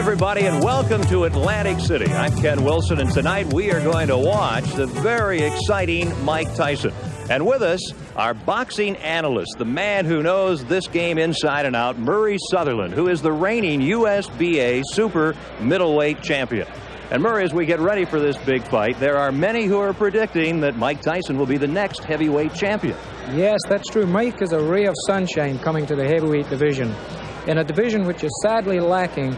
everybody, and welcome to Atlantic City. I'm Ken Wilson, and tonight we are going to watch the very exciting Mike Tyson. And with us, our boxing analyst, the man who knows this game inside and out, Murray Sutherland, who is the reigning USBA super middleweight champion. And Murray, as we get ready for this big fight, there are many who are predicting that Mike Tyson will be the next heavyweight champion. Yes, that's true. Mike is a ray of sunshine coming to the heavyweight division, in a division which is sadly lacking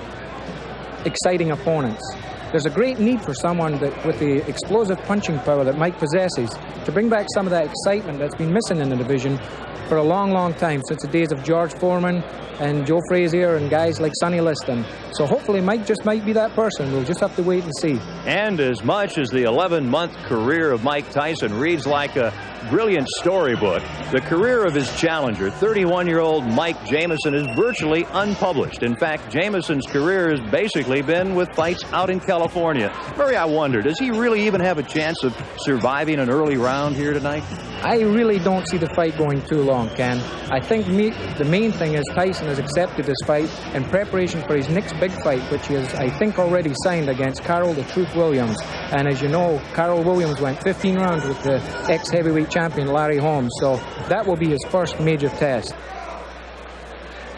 exciting opponents. There's a great need for someone that, with the explosive punching power that Mike possesses, to bring back some of that excitement that's been missing in the division for a long, long time, since the days of George Foreman and Joe Frazier and guys like Sonny Liston. So hopefully Mike just might be that person. We'll just have to wait and see. And as much as the 11-month career of Mike Tyson reads like a brilliant storybook, the career of his challenger, 31-year-old Mike Jameson, is virtually unpublished. In fact, Jameson's career has basically been with fights out in California. Murray, I wonder, does he really even have a chance of surviving an early round here tonight? I really don't see the fight going too long, Ken. I think the main thing is Tyson has accepted this fight in preparation for his next big fight, which is, I think, already signed against Carroll the Truth Williams. And as you know, Carroll Williams went 15 rounds with the ex-heavyweight champion Larry Holmes, so that will be his first major test.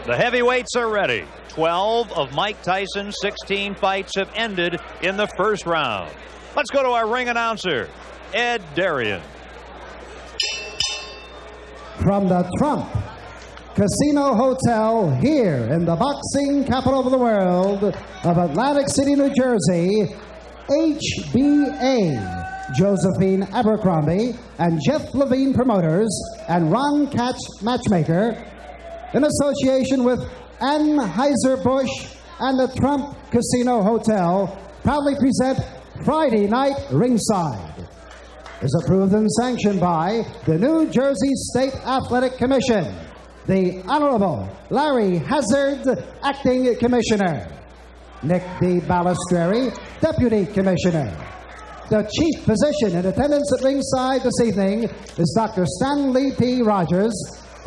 The heavyweights are ready. 12 of Mike Tyson's 16 fights have ended in the first round. Let's go to our ring announcer, Ed Darien. From the Trump Casino Hotel here in the boxing capital of the world of Atlantic City, New Jersey, HBA, Josephine Abercrombie and Jeff Levine Promoters and Ron Katz Matchmaker, in association with Anheuser-Busch and the Trump Casino Hotel, proudly present Friday Night Ringside. Is approved and sanctioned by the New Jersey State Athletic Commission, the Honorable Larry Hazard, Acting Commissioner, Nick D. Balistreri, Deputy Commissioner. The chief physician in attendance at ringside this evening is Dr. Stanley P. Rogers,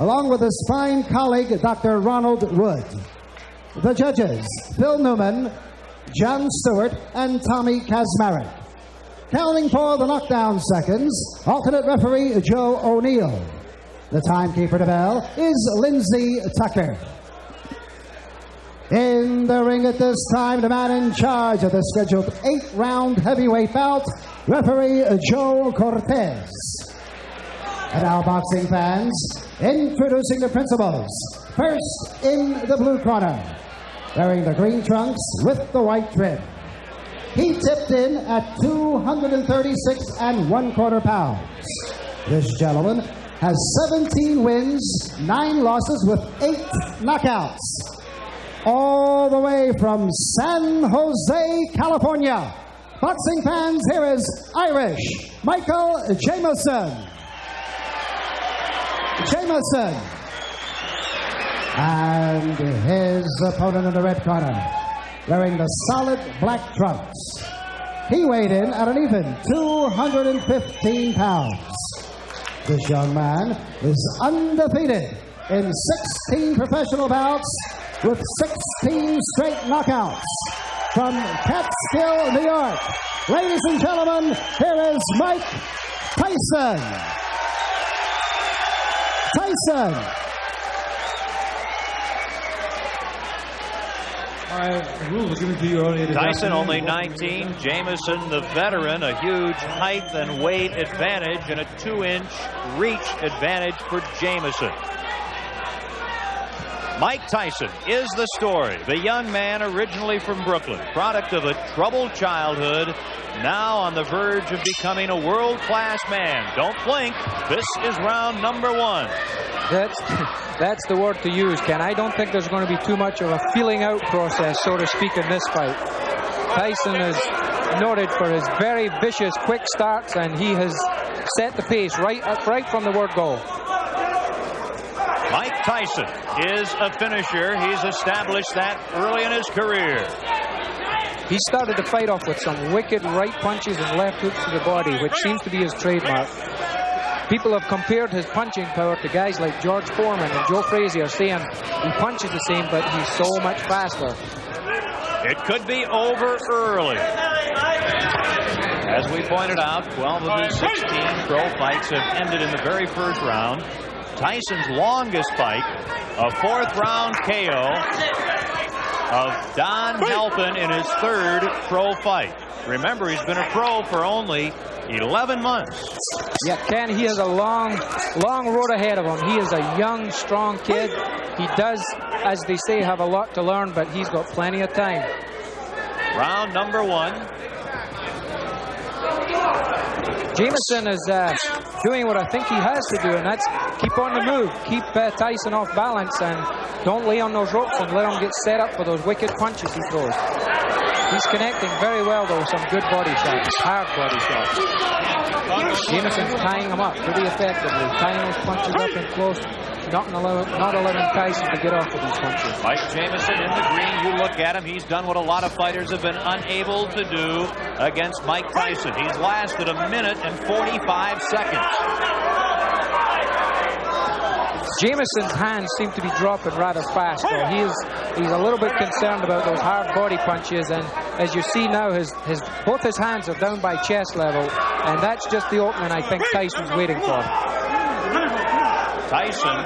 along with his fine colleague, Dr. Ronald Wood. The judges, Phil Newman, John Stewart, and Tommy Kazmarek. Counting for the knockdown seconds, alternate referee Joe O'Neill. The timekeeper to bell is Lindsay Tucker. In the ring at this time, the man in charge of the scheduled 8-round heavyweight bout, referee Joe Cortez. And now, boxing fans, introducing the principals. First, in the blue corner, wearing the green trunks with the white trim. He tipped in at 236 1/4 pounds. This gentleman has 17 wins, 9 losses with 8 knockouts. All the way from San Jose, California. Boxing fans, here is Irish Michael Jameson. And his opponent in the red corner, wearing the solid black trunks. He weighed in at an even 215 pounds. This young man is undefeated in 16 professional bouts with 16 straight knockouts. From Catskill, New York, ladies and gentlemen, here is Mike Tyson. Tyson only 19, Jameson the veteran, a huge height and weight advantage and a 2-inch reach advantage for Jameson. Mike Tyson is the story. The young man originally from Brooklyn, product of a troubled childhood, now on the verge of becoming a world-class man. Don't blink. This is round number 1. That's the word to use, Ken. I don't think there's going to be too much of a feeling out process, so to speak, in this fight. Tyson is noted for his very vicious, quick starts, and he has set the pace right from the word go. Mike Tyson is a finisher. He's established that early in his career. He started the fight off with some wicked right punches and left hooks to the body, which seems to be his trademark. People have compared his punching power to guys like George Foreman and Joe Frazier, saying he punches the same, but he's so much faster. It could be over early. As we pointed out, 12 of his 16 pro fights have ended in the very first round. Tyson's longest fight, a fourth-round KO of Don Halpin in his third pro fight. Remember, he's been a pro for only 11 months. Yeah, Ken, he has a long road ahead of him. He is a young, strong kid. He does, as they say, have a lot to learn, but he's got plenty of time. Round number 1. Jameson is doing what I think he has to do, and that's keep on the move, keep Tyson off balance, and don't lay on those ropes and let him get set up for those wicked punches he throws. He's connecting very well, though, some good body shots, hard body shots. Jameson's tying him up pretty effectively, tying those punches up in close, not allowing Tyson to get off of these punches. Mike Jameson in the green, you look at him, he's done what a lot of fighters have been unable to do against Mike Tyson. He's lasted 1 minute and 45 seconds. Jameson's hands seem to be dropping rather fast, though. He's a little bit concerned about those hard body punches, and as you see now, both his hands are down by chest level, and that's just the opening I think Tyson's waiting for. Tyson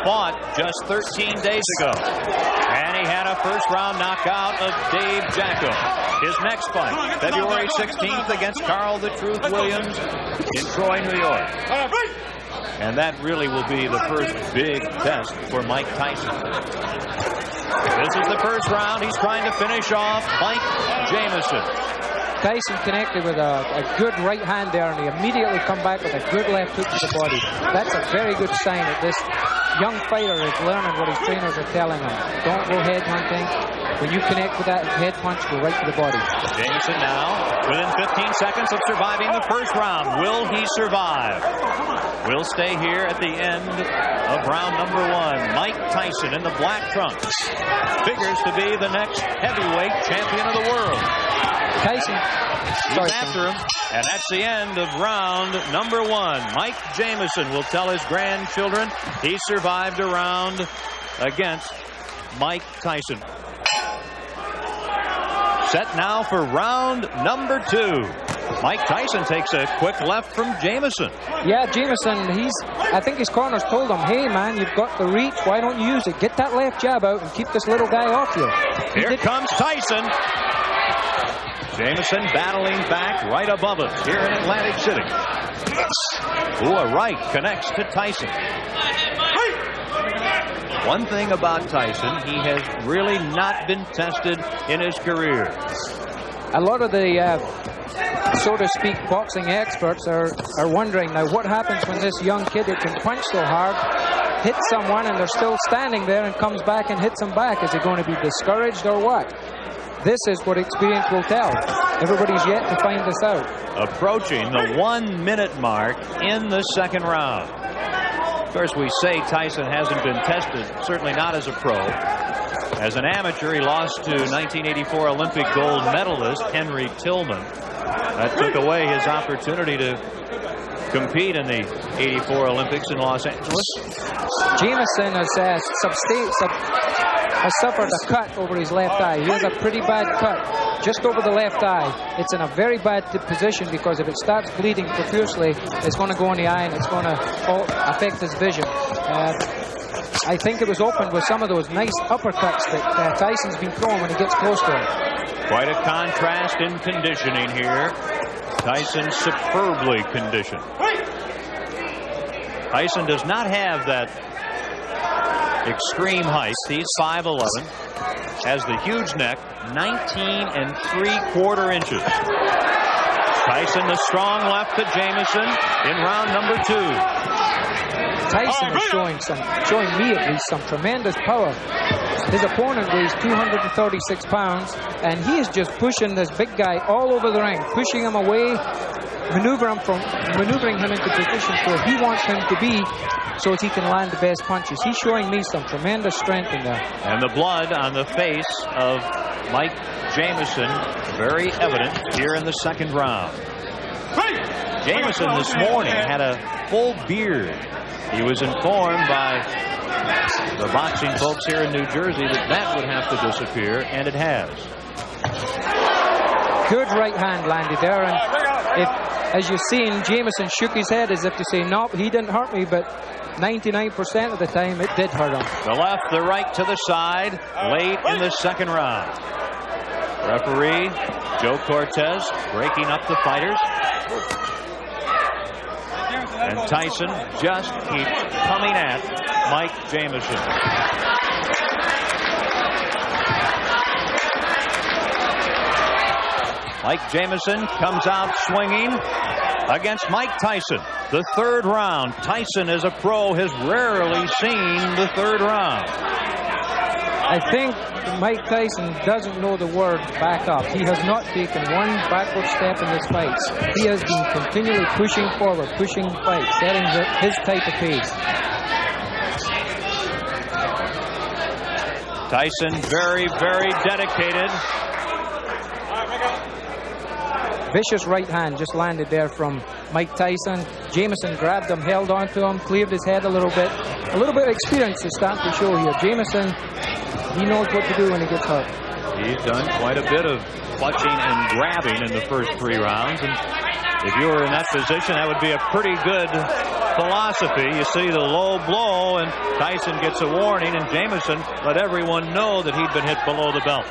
fought just 13 days ago, and he had a first-round knockout of Dave Jacko. His next fight, February 16th against Carl the Truth Williams in Troy, New York. And that really will be the first big test for Mike Tyson. This is the first round. He's trying to finish off Mike Jameson. Tyson connected with a good right hand there, and he immediately come back with a good left hook to the body. That's a very good sign that this young fighter is learning what his trainers are telling him. Don't go head hunting. When you connect with that head punch, go right to the body. Jameson now within 15 seconds of surviving the first round. Will he survive? We'll stay here at the end of round number 1. Mike Tyson in the black trunks figures to be the next heavyweight champion of the world. Tyson he's after him, and that's the end of round number 1. Mike Jameson will tell his grandchildren he survived a round against Mike Tyson. Set now for round number 2. Mike Tyson takes a quick left from Jameson. Yeah, Jameson, I think his corners told him, hey man, you've got the reach, why don't you use it? Get that left jab out and keep this little guy off you. Here comes Tyson. Jameson battling back right above us here in Atlantic City. Ooh, a right connects to Tyson. One thing about Tyson, he has really not been tested in his career. A lot of the, so to speak, boxing experts are wondering now what happens when this young kid that can punch so hard hits someone and they're still standing there and comes back and hits them back. Is he going to be discouraged or what? This is what experience will tell. Everybody's yet to find this out. Approaching the 1 minute mark in the second round. Of course, we say Tyson hasn't been tested, certainly not as a pro. As an amateur, he lost to 1984 Olympic gold medalist Henry Tillman. That took away his opportunity to compete in the 84 Olympics in Los Angeles. Jameson has suffered a cut over his left eye. He has a pretty bad cut just over the left eye. It's in a very bad position because if it starts bleeding profusely, it's going to go in the eye and it's going to affect his vision. I think it was opened with some of those nice uppercuts that Tyson's been throwing when he gets close to him. Quite a contrast in conditioning here. Tyson superbly conditioned. Tyson does not have that extreme height. He's 5'11", has the huge neck, 19 3/4 inches. Tyson, the strong left to Jameson in round number 2. Tyson is showing me at least some tremendous power. His opponent weighs 236 pounds, and he is just pushing this big guy all over the ring, pushing him away, maneuvering him into positions where he wants him to be so that he can land the best punches. He's showing me some tremendous strength in there. And the blood on the face of Mike Jameson, very evident here in the second round. Jameson this morning had a full beard. He was informed by the boxing folks here in New Jersey that would have to disappear, and it has. Good right hand landed there, and if, as you've seen, Jameson shook his head as if to say, no, he didn't hurt me, but 99% of the time it did hurt him. The left, the right to the side, late in the second round. Referee Joe Cortez breaking up the fighters. And Tyson just keeps coming at Mike Jameson. Mike Jameson comes out swinging against Mike Tyson. The third round. Tyson, as a pro, has rarely seen the third round. I think Mike Tyson doesn't know the word back up. He has not taken one backward step in this fight. He has been continually pushing forward, pushing the fight, setting his type of pace. Tyson very, very dedicated. Vicious right hand just landed there from Mike Tyson. Jameson grabbed him, held on to him, cleared his head a little bit. A little bit of experience is starting to show here. Jameson, he knows what to do when he gets hurt. He's done quite a bit of clutching and grabbing in the first 3 rounds. And if you were in that position, that would be a pretty good philosophy. You see the low blow, and Tyson gets a warning, and Jameson let everyone know that he'd been hit below the belt.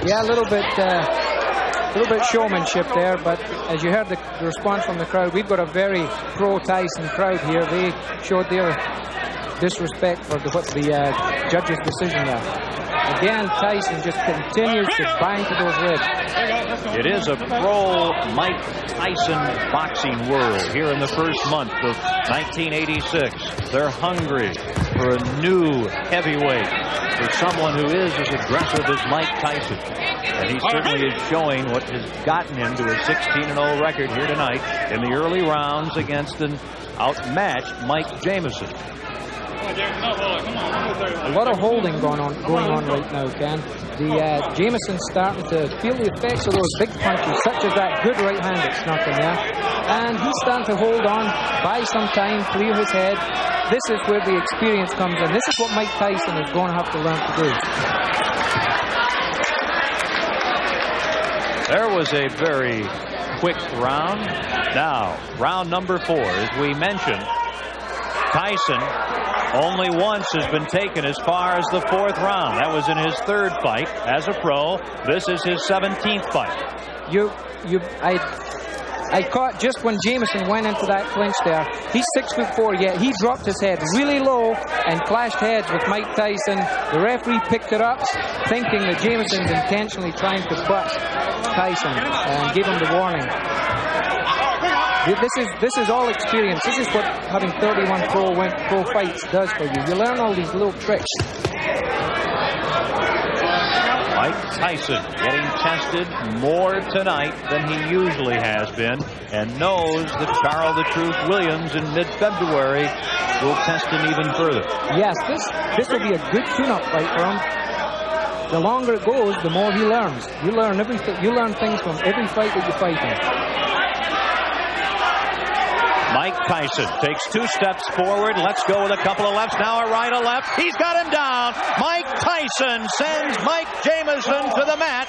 Yeah, a little bit showmanship there, but as you heard the response from the crowd, we've got a very pro-Tyson crowd here. They showed their disrespect for the judge's decision there. Again, Tyson just continues to bang to those ribs. It is a pro-Mike Tyson boxing world here in the first month of 1986. They're hungry for a new heavyweight, for someone who is as aggressive as Mike Tyson. And he certainly is showing what has gotten him to a 16-0 record here tonight in the early rounds against an outmatched Mike Jameson. A lot of holding going on right now, Ken. Jameson's starting to feel the effects of those big punches, such as that good right hand that snuck in there. And he's starting to hold on, buy some time, clear his head. This is where the experience comes in. This is what Mike Tyson is going to have to learn to do. There was a very quick round. Now, round number 4, as we mentioned, Tyson only once has been taken as far as the 4th round. That was in his 3rd fight as a pro. This is his 17th fight. I caught just when Jameson went into that clinch there. He's 6'4", yet he dropped his head really low and clashed heads with Mike Tyson. The referee picked it up, thinking that Jameson's intentionally trying to butt Tyson and give him the warning. This is all experience. This is what having 31 pro fights does for you. You learn all these little tricks. Mike Tyson getting tested more tonight than he usually has been, and knows that Charles the Truth Williams in mid-February will test him even further. Yes, this will be a good tune-up fight for him. The longer it goes, the more he learns. You learn everything. You learn things from every fight that you fight in. Mike Tyson takes 2 steps forward. Let's go with a couple of lefts. Now a right, a left. He's got him down. Mike Tyson sends Mike Jameson to the mat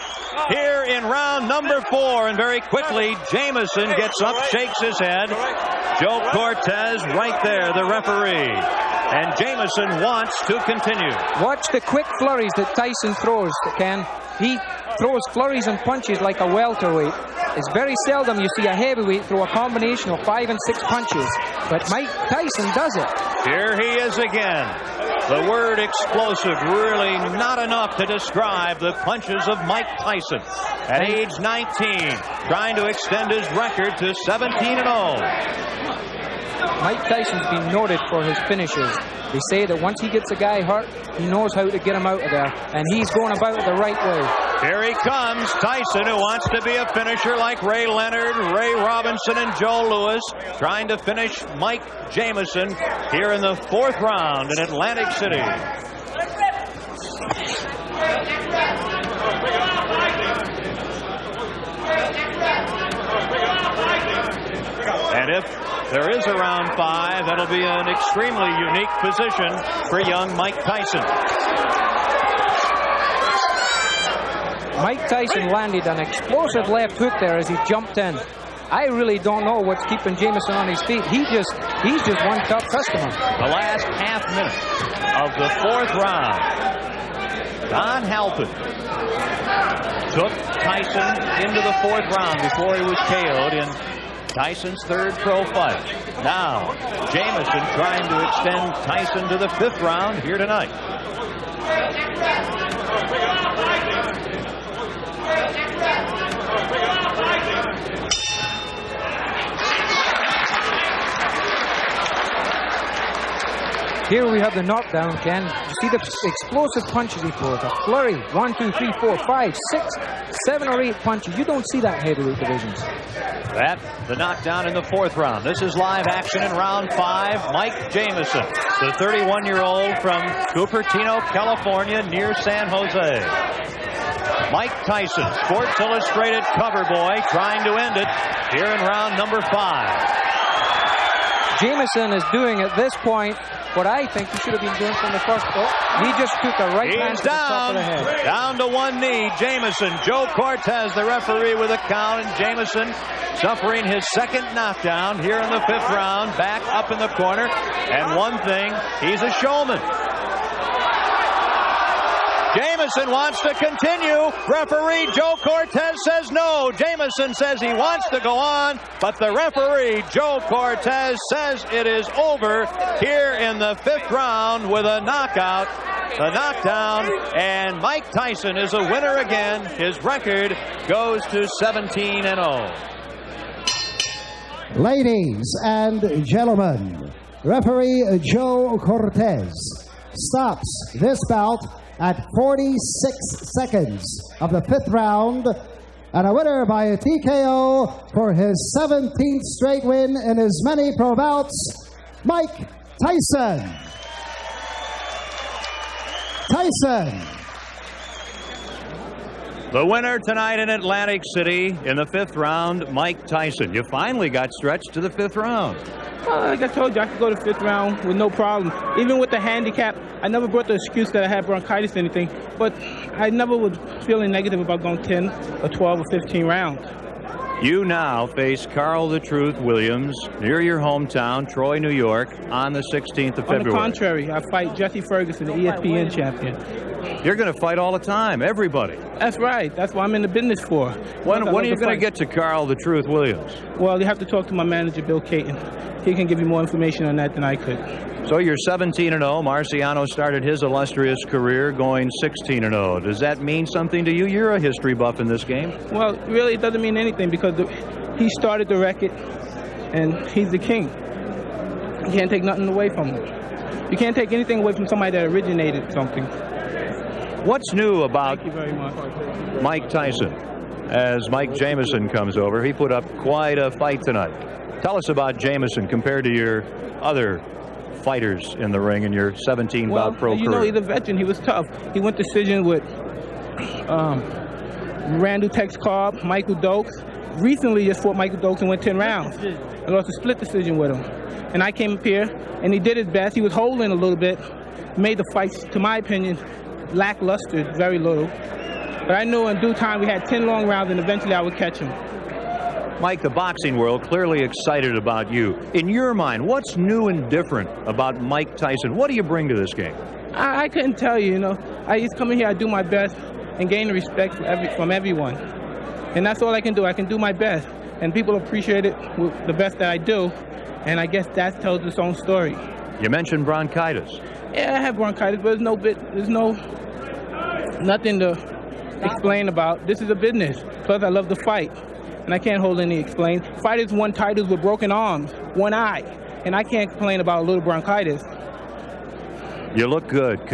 here in round number 4. And very quickly, Jameson gets up, shakes his head. Joe Cortez right there, the referee. And Jameson wants to continue. Watch the quick flurries that Tyson throws, Ken. He throws flurries and punches like a welterweight. It's very seldom you see a heavyweight throw a combination of 5 and 6 punches, but Mike Tyson does it. Here he is again. The word explosive really not enough to describe the punches of Mike Tyson. At age 19, trying to extend his record to 17-0. Mike Tyson's been noted for his finishes. They say that once he gets a guy hurt, he knows how to get him out of there, and he's going about it the right way. Here he comes, Tyson, who wants to be a finisher like Ray Leonard, Ray Robinson, and Joe Louis, trying to finish Mike Jameson here in the 4th round in Atlantic City. And if there is a round 5. That'll be an extremely unique position for young Mike Tyson. Mike Tyson landed an explosive left hook there as he jumped in. I really don't know what's keeping Jameson on his feet. He's just one tough customer. The last half minute of the 4th round. Don Halpin took Tyson into the 4th round before he was KO'd in Tyson's 3rd pro fight. Now, Jameson trying to extend Tyson to the 5th round here tonight. Here we have the knockdown, Ken. You see the explosive punches he throws. A flurry. 1, 2, 3, 4, 5, 6, 7 or 8 punches. You don't see that in heavyweight divisions. That, the knockdown in the 4th round. This is live action in round 5. Mike Jameson, the 31-year-old from Cupertino, California, near San Jose. Mike Tyson, Sports Illustrated cover boy, trying to end it here in round number 5. Jameson is doing at this point what I think he should have been doing from the first. He just took a right hand to the top of the head. Down to one knee, Jameson. Joe Cortez, the referee, with a count, and Jameson suffering his 2nd knockdown here in the 5th round, back up in the corner. And one thing, he's a showman. Jameson wants to continue. Referee Joe Cortez says no. Jameson says he wants to go on, but the referee Joe Cortez says it is over here in the 5th round with a knockout. The knockdown, and Mike Tyson is a winner again. His record goes to 17-0. Ladies and gentlemen, referee Joe Cortez stops this bout at 46 seconds of the 5th round, and a winner by a TKO for his 17th straight win in his many pro bouts, Mike Tyson. Tyson. The winner tonight in Atlantic City in the 5th round, Mike Tyson. You finally got stretched to the 5th round. Well, like I told you, I could go to 5th round with no problem. Even with the handicap, I never brought the excuse that I had bronchitis or anything, but I never was feeling negative about going 10 or 12 or 15 rounds. You now face Carl the Truth Williams near your hometown, Troy, New York, on the 16th of February. On the contrary, I fight Jesse Ferguson, the ESPN champion. You're going to fight all the time, everybody. That's right. That's what I'm in the business for. When are you going to get to Carl the Truth Williams? Well, you have to talk to my manager, Bill Caton. He can give you more information on that than I could. So you're 17-0. Marciano started his illustrious career going 16-0. Does that mean something to you? You're a history buff in this game. Well, really, it doesn't mean anything because he started the record, and he's the king. You can't take nothing away from him. You can't take anything away from somebody that originated something. What's new about Thank you very much. Mike Tyson? As Mike Jameson comes over, he put up quite a fight tonight. Tell us about Jameson compared to your other fighters in the ring in your 17-bout pro career. You know, he's a veteran. He was tough. He went decision with Randall Tex Cobb, Michael Dokes. Recently just fought Michael Dokes and went 10 rounds. I lost a split decision with him. And I came up here, and he did his best. He was holding a little bit, made the fights, to my opinion, lackluster, very little. But I knew in due time we had 10 long rounds, and eventually I would catch him. Mike, the boxing world clearly excited about you. In your mind, what's new and different about Mike Tyson? What do you bring to this game? I couldn't tell you, I just come in here, I do my best, and gain the respect from everyone. And that's all I can do. I can do my best. And people appreciate it with the best that I do. And I guess that tells its own story. You mentioned bronchitis. Yeah, I have bronchitis, but there's nothing to explain about. This is a business. Plus, I love to fight. And I can't hold any explain. Fighters won titles with broken arms, one eye. And I can't complain about a little bronchitis. You look good.